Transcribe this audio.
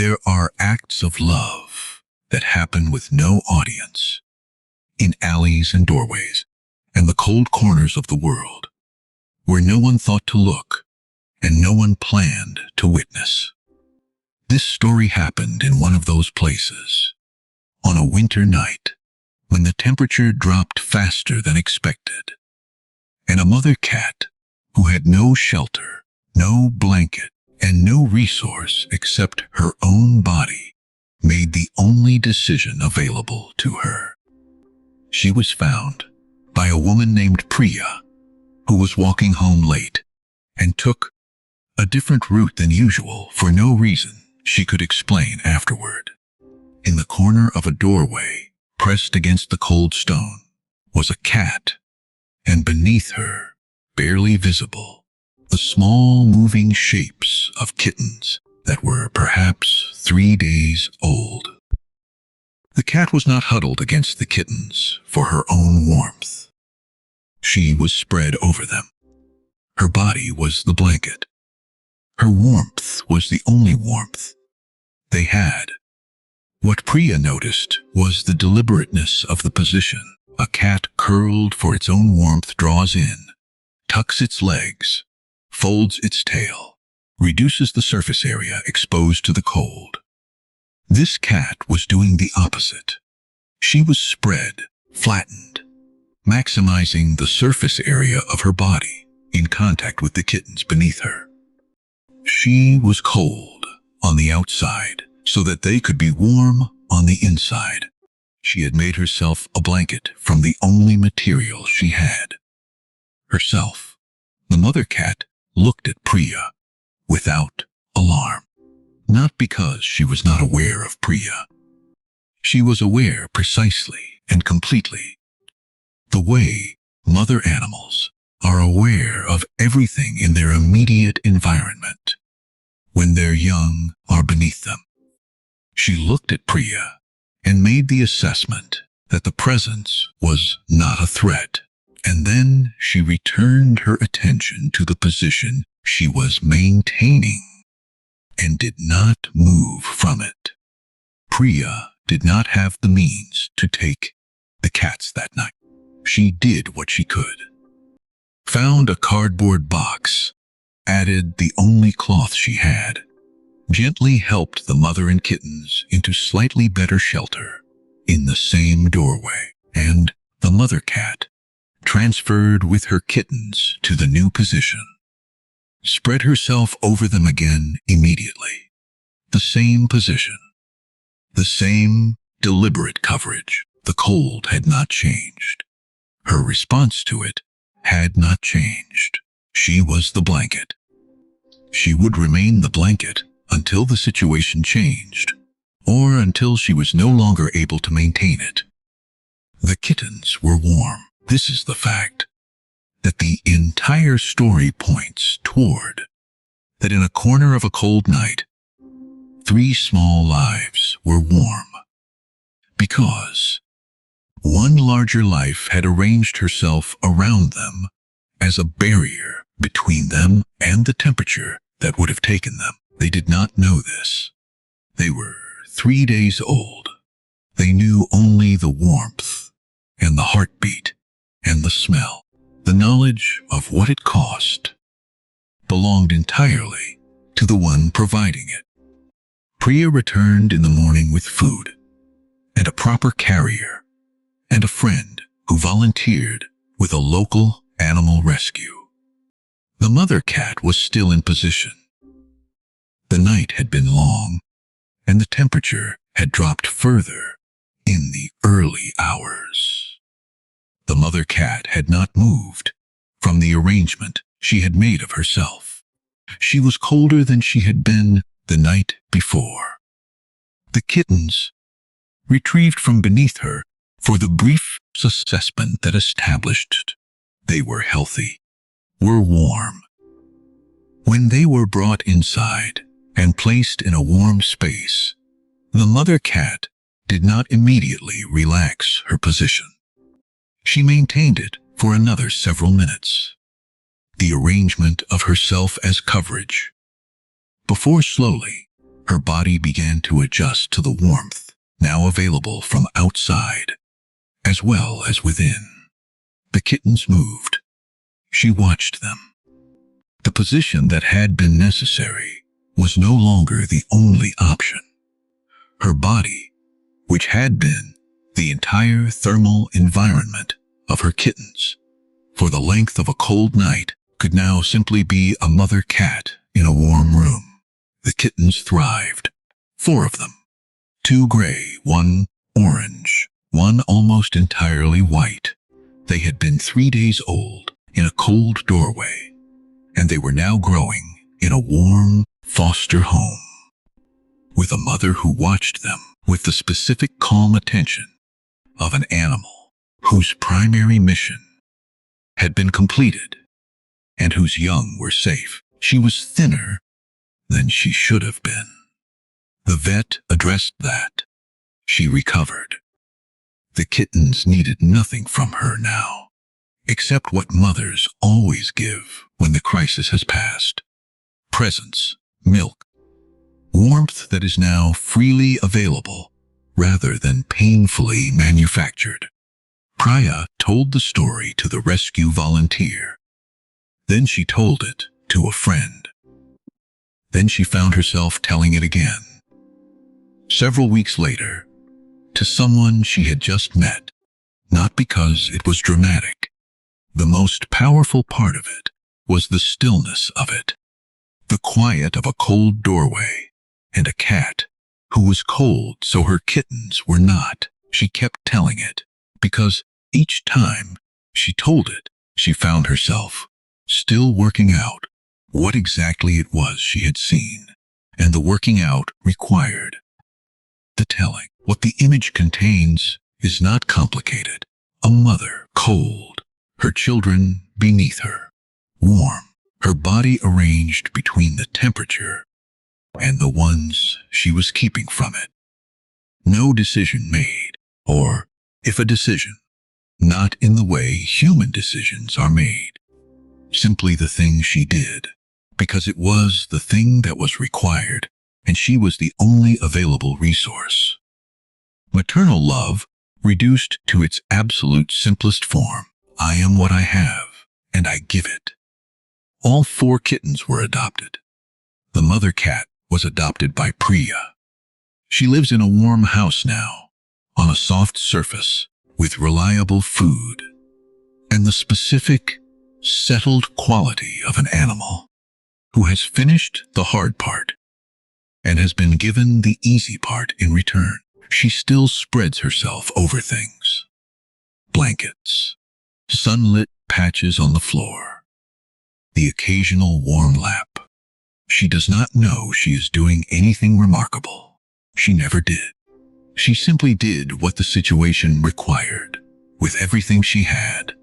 There are acts of love that happen with no audience, in alleys and doorways, and the cold corners of the world, where no one thought to look, and no one planned to witness. This story happened in one of those places, on a winter night, when the temperature dropped faster than expected, and a mother cat, who had no shelter, no blanket, and no resource except her own body, made the only decision available to her. She was found by a woman named Priya, who was walking home late and took a different route than usual for no reason she could explain afterward. In the corner of a doorway, pressed against the cold stone, was a cat, and beneath her, barely visible, the small moving shapes of kittens that were perhaps 3 days old. The cat was not huddled against the kittens for her own warmth. She was spread over them. Her body was the blanket. Her warmth was the only warmth they had. What Priya noticed was the deliberateness of the position. A cat curled for its own warmth draws in, tucks its legs, folds its tail, reduces the surface area exposed to the cold. This cat was doing the opposite. She was spread, flattened, maximizing the surface area of her body in contact with the kittens beneath her. She was cold on the outside so that they could be warm on the inside. She had made herself a blanket from the only material she had, herself. The mother cat looked at Priya without alarm, not because she was not aware of Priya. She was aware precisely and completely, the way mother animals are aware of everything in their immediate environment when their young are beneath them. She looked at Priya and made the assessment that the presence was not a threat, and then she returned her attention to the position she was maintaining and did not move from it. Priya did not have the means to take the cats that night. She did what she could. Found a cardboard box, added the only cloth she had, gently helped the mother and kittens into slightly better shelter in the same doorway, and the mother cat transferred with her kittens to the new position, spread herself over them again immediately. The same position, the same deliberate coverage. The cold had not changed. Her response to it had not changed. She was the blanket. She would remain the blanket until the situation changed, or until she was no longer able to maintain it. The kittens were warm. This is the fact that the entire story points toward, that in a corner of a cold night, 3 small lives were warm, because one larger life had arranged herself around them as a barrier between them and the temperature that would have taken them. They did not know this. They were 3 days old. They knew only the warmth and the heartbeat and the smell. The knowledge of what it cost belonged entirely to the one providing it. Priya returned in the morning with food and a proper carrier and a friend who volunteered with a local animal rescue. The mother cat was still in position. The night had been long, and the temperature had dropped further in the early hours. The mother cat had not moved from the arrangement she had made of herself. She was colder than she had been the night before. The kittens, retrieved from beneath her for the brief assessment that established they were healthy, were warm. When they were brought inside and placed in a warm space, the mother cat did not immediately relax her position. She maintained it for another several minutes, the arrangement of herself as coverage, before slowly Her body began to adjust to the warmth now available from outside, as well as within. The kittens moved. She watched them. The position that had been necessary was no longer the only option. Her body, which had been the entire thermal environment of her kittens for the length of a cold night, could now simply be a mother cat in a warm room. The kittens thrived. 4 of them. 2 gray, 1 orange, 1 almost entirely white. They had been 3 days old in a cold doorway, and they were now growing in a warm foster home, with a mother who watched them with the specific calm attention of an animal whose primary mission had been completed and whose young were safe. She was thinner than she should have been. The vet addressed that. She recovered. The kittens needed nothing from her now, except what mothers always give when the crisis has passed. Presence, milk, warmth that is now freely available rather than painfully manufactured. Priya told the story to the rescue volunteer. Then she told it to a friend. Then she found herself telling it again. Several weeks later, to someone she had just met, not because it was dramatic. The most powerful part of it was the stillness of it, the quiet of a cold doorway, and a cat who was cold so her kittens were not. She kept telling it, because each time she told it, she found herself still working out what exactly it was she had seen, and the working out required the telling. What the image contains is not complicated. A mother, cold, her children beneath her, warm, her body arranged between the temperature and the ones she was keeping from it. No decision made, or, if a decision, not in the way human decisions are made. Simply the thing she did, because it was the thing that was required, and she was the only available resource. Maternal love, reduced to its absolute simplest form. I am what I have, and I give it. All 4 kittens were adopted. The mother cat was adopted by Priya. She lives in a warm house now, on a soft surface, with reliable food, and the specific, settled quality of an animal who has finished the hard part and has been given the easy part in return. She still spreads herself over things. Blankets, sunlit patches on the floor, the occasional warm lap. She does not know she is doing anything remarkable. She never did. She simply did what the situation required, with everything she had.